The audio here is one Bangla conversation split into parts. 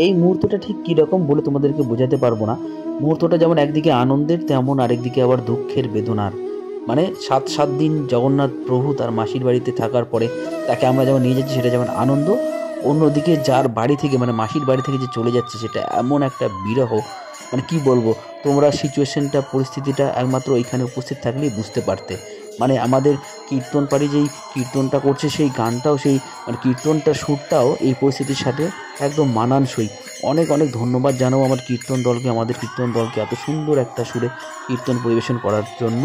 এই মুহূর্তটা ঠিক কীরকম বলে তোমাদেরকে বোঝাতে পারবো না। মুহূর্তটা যেমন একদিকে আনন্দের, তেমন আরেকদিকে আবার দুঃখের, বেদনার। মানে 7 দিন জগন্নাথ প্রভু তার মাসির বাড়িতে থাকার পরে তাকে আমরা যেমন নিয়ে যাচ্ছি সেটা যেমন আনন্দ, অন্যদিকে যার বাড়ি থেকে মানে মাসির বাড়ি থেকে যে চলে যাচ্ছে সেটা এমন একটা বিরহ, মানে কি বলবো, তোমরা সিচুয়েশনটা, পরিস্থিতিটা একমাত্র ওইখানে উপস্থিত থাকলেই বুঝতে পারতে। মানে আমাদের কীর্তন পাড়ি যেই কীর্তনটা করছে সেই গানটাও, সেই মানে কীর্তনটা সুরটাও এই পরিস্থিতির সাথে একদম মানানসই। অনেক অনেক ধন্যবাদ জানাবো আমাদের কীর্তন দলকে এত সুন্দর একটা সুরে কীর্তন পরিবেশন করার জন্য।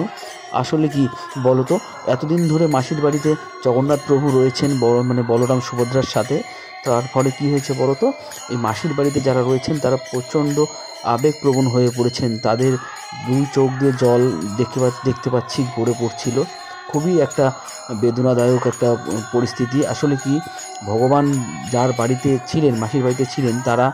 আসলে কি বলো তো, এতদিন ধরে মাসির বাড়িতে জগন্নাথ প্রভু রয়েছেন মানে বলরাম সুভদ্রার সাথে। তার ফলে কী হয়েছে বলো তো, এই মাসির বাড়িতে যারা রয়েছেন তারা প্রচণ্ড আবেগপ্রবণ হয়ে পড়েছেন। তাদের 2 চোখ দিয়ে জল দেখতে পাচ্ছি গড়ে পড়ছিল। খুবই একটা বেদনাদায়ক একটা পরিস্থিতি। আসলে কি, ভগবান যার বাড়িতে ছিলেন, মাসির বাড়িতে ছিলেন, তারা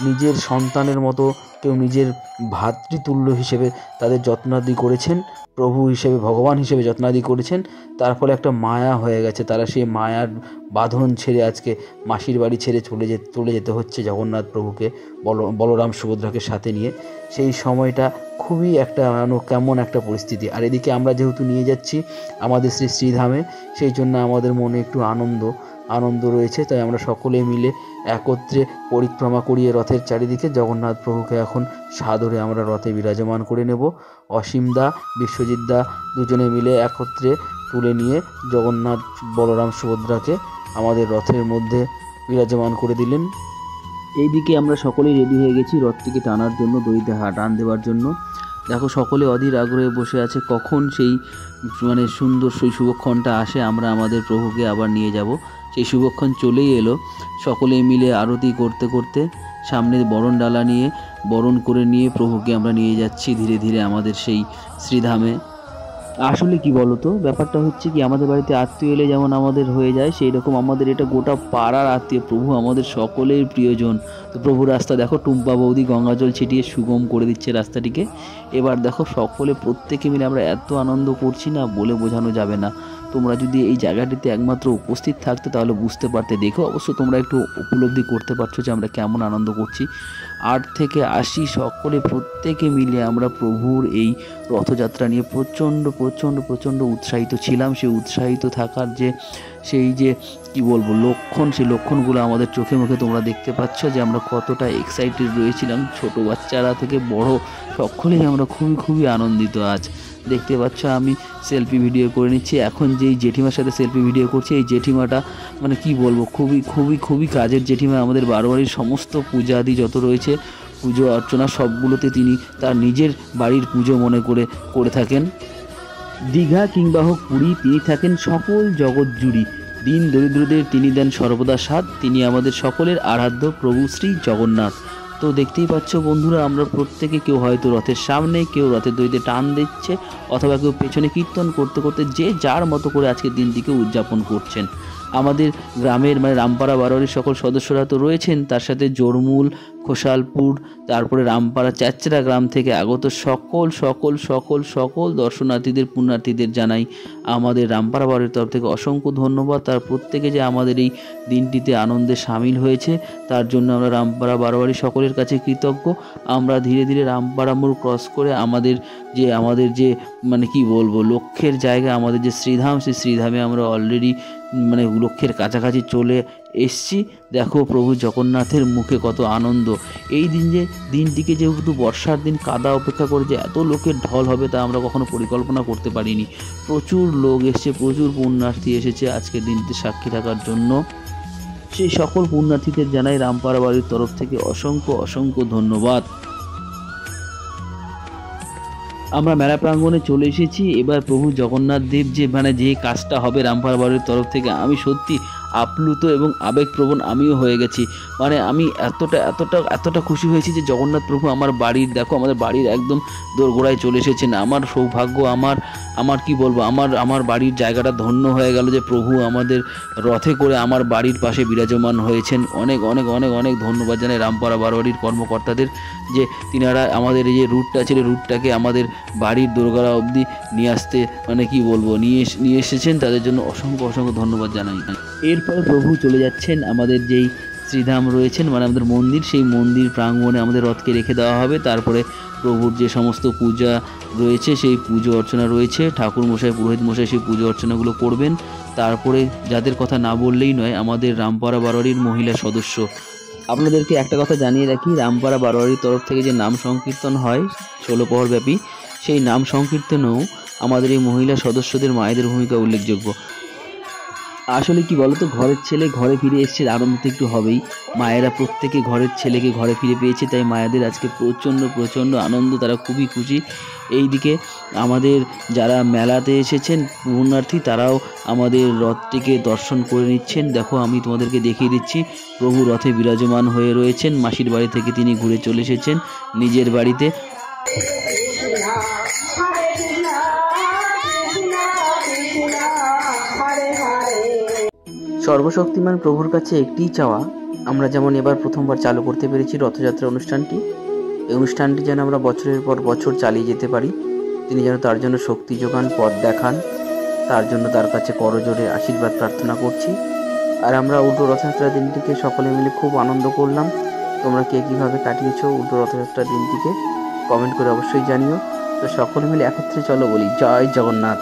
নিজের সন্তানের মতো, কেউ নিজের ভাতৃতুল্য হিসেবে তাদের যত্নাদি করেছেন, প্রভু হিসেবে, ভগবান হিসেবে যত্নাদি করেছেন। তার ফলে একটা মায়া হয়ে গেছে, তারা সেই মায়ার বাঁধন ছেড়ে আজকে মাসির বাড়ি ছেড়ে চলে যেতে হচ্ছে জগন্নাথ প্রভুকে, বলরাম সুভদ্রাকে সাথে নিয়ে। সেই সময়টা খুবই একটা কেমন একটা পরিস্থিতি। আর এদিকে আমরা যেহেতু নিয়ে যাচ্ছি আমাদের শ্রীধামে, সেই জন্য আমাদের মনে একটু আনন্দ রয়েছে। তাই আমরা সকলে মিলে একত্রে পরিক্রমা করিয়ে রথের চারিদিকে জগন্নাথ প্রভুকে এখন সাদরে আমরা রথে বিরাজমান করে নেব। অসীমদা, বিশ্বজিৎদা দুজনে মিলে একত্রে তুলে নিয়ে জগন্নাথ, বলরাম, সুভদ্রাকে আমাদের রথের মধ্যে বিরাজমান করে দিলেন। এইদিকে আমরা সকলেই রেডি হয়ে গেছি রথটিকে টানার জন্য, দড়িতে টান দেওয়ার জন্য। দেখো সকলে অধীর আগ্রহে বসে আছে কখন সেই মানে সুন্দর সেই শুভক্ষণটা আসে, আমরা আমাদের প্রভুকে আবার নিয়ে যাব। সেই শুভক্ষণ চলেই এলো। সকলে মিলে আরতি করতে করতে সামনে বরণডালা নিয়ে বরণ করে নিয়ে প্রভুকে আমরা নিয়ে যাচ্ছি ধীরে ধীরে আমাদের সেই শ্রীধামে। আসলে কি বলতো, ব্যাপারটা হচ্ছে কি, আমাদের বাড়িতে আত্মীয় এলে যেমন আমাদের হয়ে যায়, সেই রকম আমাদের এটা গোটা পাড়ার আত্মীয়। প্রভু আমাদের সকলের প্রিয়জন। তো প্রভু রাস্তা দেখো, টুম্পা বৌদি গঙ্গাজল ছিটিয়ে সুগম করে দিচ্ছে রাস্তাটিকে। এবার দেখো সকলে প্রত্যেকে মিলে আমরা এত আনন্দ করছি না, বলে বোঝানো যাবে না। তোমরা যদি এই জায়গাটিতে একমাত্র উপস্থিত থাকতে তাহলে বুঝতে পারতে। দেখো অবশ্য তোমরা একটু উপলব্ধি করতে পারছো যে আমরা কেমন আনন্দ করছি। 8 থেকে 80 সকলে প্রত্যেকে মিলে আমরা প্রভুর এই রথযাত্রা নিয়ে প্রচণ্ড প্রচণ্ড প্রচণ্ড উৎসাহিত ছিলাম। সেই উৎসাহিত থাকার সেই যে কি বলবো লক্ষণ, সেই লক্ষণগুলো আমাদের চোখে মুখে তোমরা দেখতে পাচ্ছ যে আমরা কতটা এক্সাইটেড রয়েছিলাম। ছোট বাচ্চারা থেকে বড় সকলেই আমরা খুবই খুবই আনন্দিত। আজ দেখতে পাচ্ছ আমি সেলফি ভিডিও করে নিচ্ছি। এখন যেই জেঠিমার সাথে সেলফি ভিডিও করছি, এই জেঠিমাটা মানে কি বলবো, খুবই খুবই খুবই কাজের জেঠিমা। আমাদের বারোয়ারির সমস্ত পূজা আদি যত রয়েছে, পুজো অর্চনা সবগুলোতে তিনি তার নিজের বাড়ির পুজো মনে করে থাকেন। দীঘা কিংবা হোক পুরী, তিনি থাকেন সকল জগৎ জুড়ি। দিন দরিদ্রদের তিনি দেন সর্বদা সাথ। তিনি আমাদের সকলের আরাধ্য প্রভু শ্রী জগন্নাথ। তো দেখতেই পাচ্ছ বন্ধুরা, আমরা প্রত্যেকে, কেউ হয়তো রথের সামনে, কেউ রথের দড়িতে টান দিচ্ছে, অথবা কেউ পেছনে কীর্তন করতে করতে যে যার মতো করে আজকের দিনটিকে উদযাপন করছেন। আমাদের গ্রামের মানে রামপাড়া বারোয়ারির সকল সদস্যরা তো রয়েছেন, তার সাথে জোরমূল, খোসালপুর, তারপরে রামপাড়া চ্যাচড়া গ্রাম থেকে আগত সকল সকল সকল সকল দর্শনার্থীদের, পুণ্যার্থীদের জানাই আমাদের রামপাড়া বারোয়ারির তরফ থেকে অসংখ্য ধন্যবাদ। তার প্রত্যেকে যে আমাদের এই দিনটিতে আনন্দে সামিল হয়েছে, তার জন্য আমরা রামপাড়া বারোয়ারি সকলের কাছে কৃতজ্ঞ। আমরা ধীরে ধীরে রামপাড়া মোড় ক্রস করে আমাদের যে মানে কি বলবো লক্ষ্যের জায়গা, আমাদের যে শ্রীধাম, সেই শ্রীধামে আমরা অলরেডি মানে লক্ষ্যের কাছাকাছি চলে এসছি। দেখো প্রভু জগন্নাথের মুখে কত আনন্দ। এই দিনটিকে যেহেতু বর্ষার দিন, কাদা অপেক্ষা করে যে এত লোকের ঢল হবে তা আমরা কখনো পরিকল্পনা করতে পারিনি। প্রচুর লোক এসছে, প্রচুর পুণ্যার্থী এসেছে আজকের দিনটি সাক্ষী থাকার জন্য। সেই সকল পুণ্যার্থীদের জানাই রামপাড়া বাড়ির তরফ থেকে অসংখ্য অসংখ্য ধন্যবাদ। আমরা মেলা প্রাঙ্গণে চলে এসেছি। এবার প্রভু জগন্নাথ দেব যে কাজটা হবে রামপাড়া বাড়ির তরফ থেকে, আমি সত্যি আপ্লুত এবং আবেগপ্রবণ আমিও হয়ে গেছি। মানে আমি এতটা খুশি হয়েছি যে জগন্নাথ প্রভু আমার বাড়ির, দেখো আমাদের বাড়ির একদম দোরগোড়ায় চলে এসেছেন। আমার সৌভাগ্য, আমার কি বলবো, আমার বাড়ির জায়গাটা ধন্য হয়ে গেল যে প্রভু আমাদের রথে করে আমার বাড়ির পাশে বিরাজমান হয়েছেন। অনেক অনেক অনেক অনেক ধন্যবাদ জানাই রামপাড়া বারোয়ারির কর্মকর্তাদের, যে তিনারা আমাদের এই যে রুটটা ছিল, রুটটাকে আমাদের বাড়ির দোরগোড়া অবধি নিয়ে আসতে মানে কি বলবো নিয়ে এসেছেন। তাদের জন্য অসংখ্য অসংখ্য ধন্যবাদ জানাই। এরপর প্রভু চলে যাচ্ছেন আমাদের যেই শ্রীধাম রয়েছেন, মানে আমাদের মন্দির, সেই মন্দির প্রাঙ্গণে আমাদের রথকে রেখে দেওয়া হবে। তারপরে প্রভুর যে সমস্ত পূজা রয়েছে, সেই পুজো অর্চনা রয়েছে, ঠাকুর মশাই, পুরোহিত মশাই সেই পুজো অর্চনাগুলো করবেন। তারপরে যাদের কথা না বললেই নয়, আমাদের রামপাড়া বারোয়ারির মহিলা সদস্য, আপনাদেরকে একটা কথা জানিয়ে রাখি, রামপাড়া বারোয়ারির তরফ থেকে যে নাম সংকীর্তন হয় 16 প্রহর ব্যাপী, সেই নাম সংকীর্তনেও আমাদের এই মহিলা সদস্যদের মায়েদের ভূমিকা উল্লেখযোগ্য। আসলে কি বলতো, ঘরের ছেলে ঘরে ফিরে এসছে, আনন্দ তো একটু হবেই। মায়েরা প্রত্যেকে ঘরের ছেলেকে ঘরে ফিরে পেয়েছে, তাই মায়েদের আজকে প্রচণ্ড আনন্দ, তারা খুবই খুশি। এইদিকে আমাদের যারা মেলাতে এসেছেন পুণ্যার্থী, তারাও আমাদের রথটিকে দর্শন করে নিচ্ছেন। দেখো, আমি তোমাদেরকে দেখিয়ে দিচ্ছি, প্রভু রথে বিরাজমান হয়ে রয়েছেন। মাসির বাড়ি থেকে তিনি ঘুরে চলে এসেছেন নিজের বাড়িতে। সর্বশক্তিমান প্রভুর কাছে একটিই চাওয়া, আমরা যেমন এবার প্রথমবার চালু করতে পেরেছি রথযাত্রা অনুষ্ঠানটি, এই অনুষ্ঠানটি যেন আমরা বছরের পর বছর চালিয়ে যেতে পারি। তিনি যেন তার জন্য শক্তি যোগান, পথ দেখান, তার জন্য তার কাছে করজোড়ে আশীর্বাদ প্রার্থনা করছি। আর আমরা উল্টো রথযাত্রার দিনটিকে সকলে মিলে খুব আনন্দ করলাম। তোমরা কে কীভাবে কাটিয়েছো উল্টো রথযাত্রার দিনটিকে কমেন্ট করে অবশ্যই জানিও। তো সকলে মিলে একত্রে চলো বলি জয় জগন্নাথ।